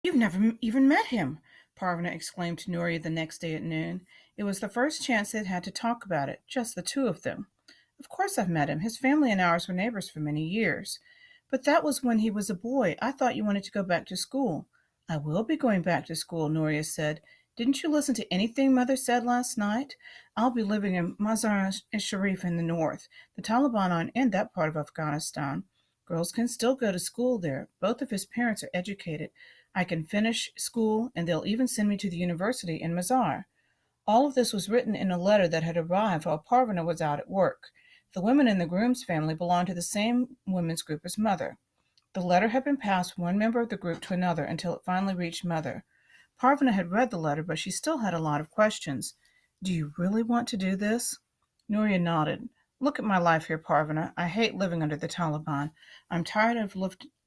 You've never even met him, Parvana exclaimed to Nuria the next day at noon. It was the first chance they'd had to talk about it, just the two of them. Of course I've met him. His family and ours were neighbors for many years. But that was when he was a boy. I thought you wanted to go back to school. I will be going back to school, Nuria said. Didn't you listen to anything Mother said last night? I'll be living in Mazar-e-Sharif in the north. The Taliban aren't in that part of Afghanistan. Girls can still go to school there. Both of his parents are educated. I can finish school, and they'll even send me to the university in Mazar. All of this was written in a letter that had arrived while Parvana was out at work. The women in the groom's family belonged to the same women's group as Mother. The letter had been passed from one member of the group to another until it finally reached Mother. Parvana had read the letter, but she still had a lot of questions. Do you really want to do this? Nuria nodded. Look at my life here, Parvana. I hate living under the Taliban. I'm tired of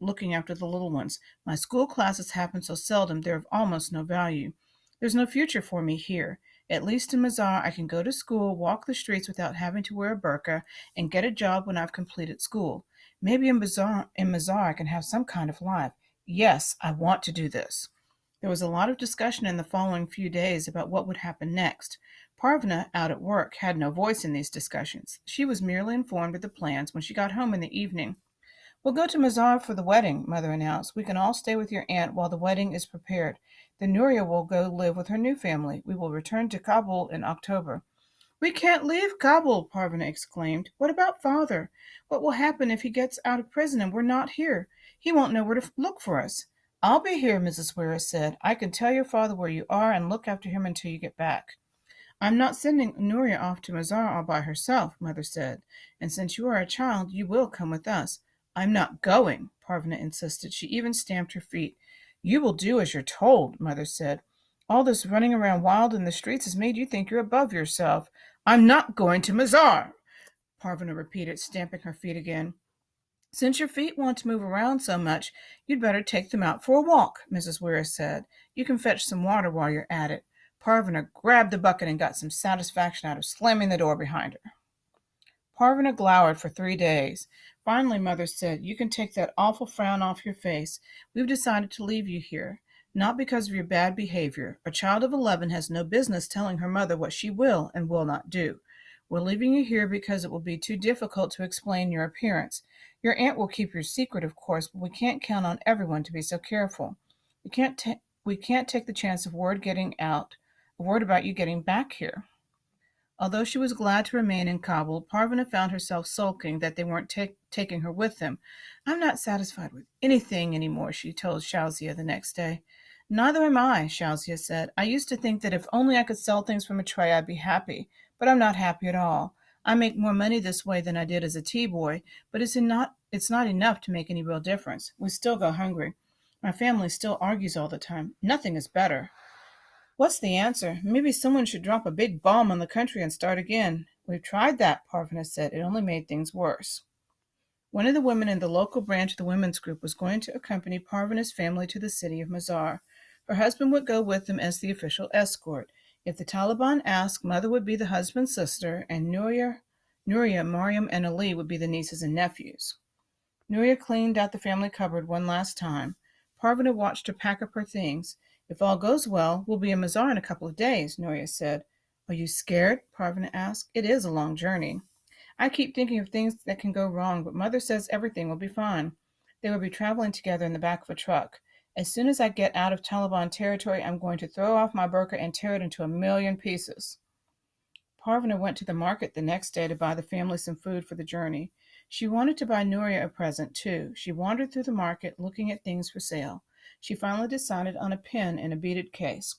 looking after the little ones. My school classes happen so seldom they're of almost no value. There's no future for me here. At least in Mazar, I can go to school, walk the streets without having to wear a burqa, and get a job when I've completed school. Maybe in Mazar I can have some kind of life. Yes, I want to do this. There was a lot of discussion in the following few days about what would happen next. Parvana, out at work, had no voice in these discussions. She was merely informed of the plans when she got home in the evening. We'll go to Mazar for the wedding, Mother announced. We can all stay with your aunt while the wedding is prepared. Then Nuria will go live with her new family. We will return to Kabul in October. We can't leave Kabul, Parvana exclaimed. What about father? What will happen if he gets out of prison and we're not here? He won't know where to look for us. I'll be here, Mrs. Wera said. I can tell your father where you are and look after him until you get back. I'm not sending Nuria off to Mazar all by herself, Mother said, and since you are a child, you will come with us. I'm not going, Parvana insisted. She even stamped her feet. You will do as you're told, Mother said. All this running around wild in the streets has made you think you're above yourself. I'm not going to Mazar, Parvana repeated, stamping her feet again. Since your feet want to move around so much, you'd better take them out for a walk, Mrs. Weir said. You can fetch some water while you're at it. Parvana grabbed the bucket and got some satisfaction out of slamming the door behind her. Parvana glowered for 3 days. Finally, Mother said, You can take that awful frown off your face. We've decided to leave you here. Not because of your bad behavior. A child of 11 has no business telling her mother what she will and will not do. We're leaving you here because it will be too difficult to explain your appearance. Your aunt will keep your secret, of course, but we can't count on everyone to be so careful. We can't take the chance of word getting out, a word about you getting back here. Although she was glad to remain in Kabul, Parvana found herself sulking that they weren't taking her with them. I'm not satisfied with anything anymore, she told Shauzia the next day. Neither am I, Shauzia said. I used to think that if only I could sell things from a tray, I'd be happy, but I'm not happy at all. I make more money this way than I did as a tea boy, but it's not enough to make any real difference. We still go hungry. My family still argues all the time. Nothing is better. What's the answer? Maybe someone should drop a big bomb on the country and start again. We've tried that, Parvana said. It only made things worse. One of the women in the local branch of the women's group was going to accompany Parvana's family to the city of Mazar. Her husband would go with them as the official escort. If the Taliban asked, Mother would be the husband's sister, and Nuria, Mariam, and Ali would be the nieces and nephews. Nuria cleaned out the family cupboard one last time. Parvana watched her pack up her things. If all goes well, we'll be in Mazar in a couple of days, Nuria said. Are you scared? Parvana asked. It is a long journey. I keep thinking of things that can go wrong, but Mother says everything will be fine. They will be traveling together in the back of a truck. As soon as I get out of Taliban territory, I'm going to throw off my burqa and tear it into a million pieces. Parvana went to the market the next day to buy the family some food for the journey. She wanted to buy Nuria a present, too. She wandered through the market, looking at things for sale. She finally decided on a pen in a beaded case.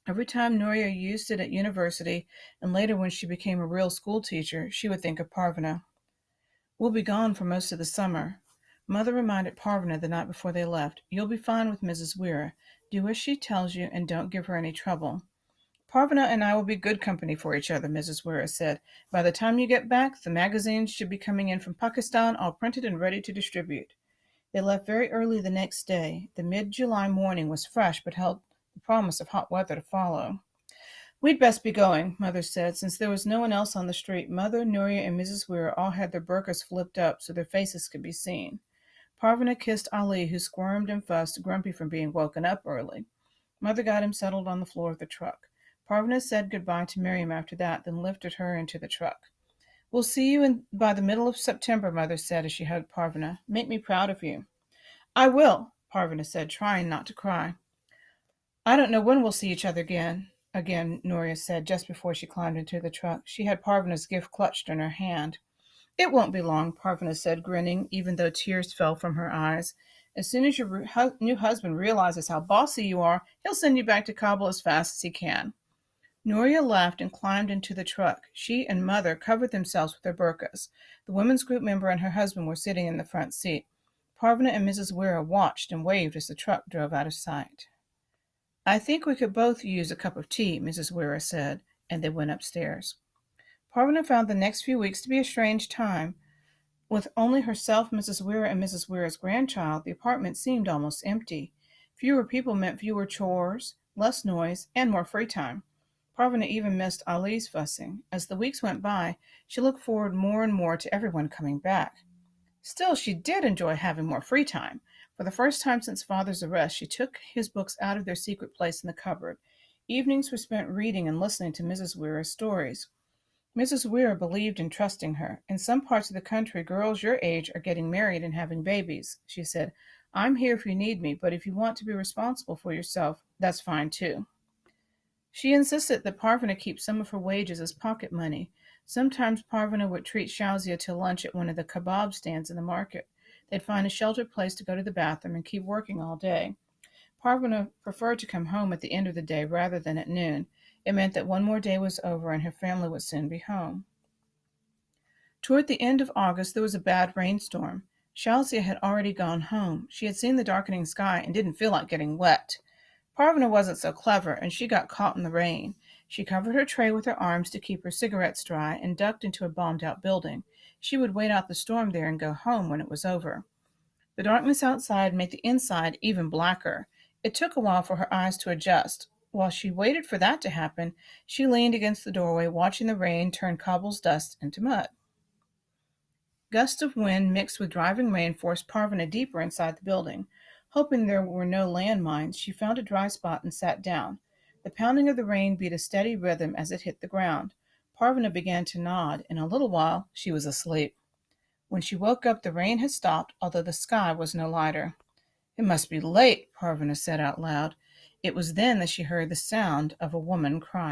Every time Nuria used it at university, and later when she became a real school teacher, she would think of Parvana. We'll be gone for most of the summer. Mother reminded Parvana the night before they left. You'll be fine with Mrs. Weir. Do as she tells you and don't give her any trouble. Parvana and I will be good company for each other, Mrs. Wera said. By the time you get back, the magazines should be coming in from Pakistan, all printed and ready to distribute. They left very early the next day. The mid-July morning was fresh, but held the promise of hot weather to follow. We'd best be going, Mother said. Since there was no one else on the street, Mother, Nuria, and Mrs. Weir all had their burqas flipped up so their faces could be seen. Parvana kissed Ali, who squirmed and fussed, grumpy from being woken up early. Mother got him settled on the floor of the truck. Parvana said goodbye to Miriam after that, then lifted her into the truck. "We'll see you by the middle of September," Mother said as she hugged Parvana. "Make me proud of you." "I will," Parvana said, trying not to cry. "I don't know when we'll see each other again," Nuria said just before she climbed into the truck. She had Parvana's gift clutched in her hand. "It won't be long," Parvana said, grinning, even though tears fell from her eyes. "As soon as your new husband realizes how bossy you are, he'll send you back to Kabul as fast as he can." Nuria laughed and climbed into the truck. She and Mother covered themselves with their burqas. The women's group member and her husband were sitting in the front seat. Parvana and Mrs. Weir watched and waved as the truck drove out of sight. "I think we could both use a cup of tea," Mrs. Weir said, and they went upstairs. Parvana found the next few weeks to be a strange time. With only herself, Mrs. Weir, and Mrs. Weir's grandchild, the apartment seemed almost empty. Fewer people meant fewer chores, less noise, and more free time. Parvana even missed Ali's fussing. As the weeks went by, she looked forward more and more to everyone coming back. Still, she did enjoy having more free time. For the first time since Father's arrest, she took his books out of their secret place in the cupboard. Evenings were spent reading and listening to Mrs. Weir's stories. Mrs. Weir believed in trusting her. "In some parts of the country, girls your age are getting married and having babies," she said. "I'm here if you need me, but if you want to be responsible for yourself, that's fine too." She insisted that Parvana keep some of her wages as pocket money. Sometimes Parvana would treat Shazia to lunch at one of the kebab stands in the market. They'd find a sheltered place to go to the bathroom and keep working all day. Parvana preferred to come home at the end of the day rather than at noon. It meant that one more day was over and her family would soon be home. Toward the end of August, there was a bad rainstorm. Shazia had already gone home. She had seen the darkening sky and didn't feel like getting wet. Parvana wasn't so clever, and she got caught in the rain. She covered her tray with her arms to keep her cigarettes dry and ducked into a bombed-out building. She would wait out the storm there and go home when it was over. The darkness outside made the inside even blacker. It took a while for her eyes to adjust. While she waited for that to happen, she leaned against the doorway, watching the rain turn Kabul's dust into mud. Gusts of wind mixed with driving rain forced Parvana deeper inside the building. Hoping there were no landmines, she found a dry spot and sat down. The pounding of the rain beat a steady rhythm as it hit the ground. Parvana began to nod. In a little while, she was asleep. When she woke up, the rain had stopped, although the sky was no lighter. "It must be late," Parvana said out loud. It was then that she heard the sound of a woman crying.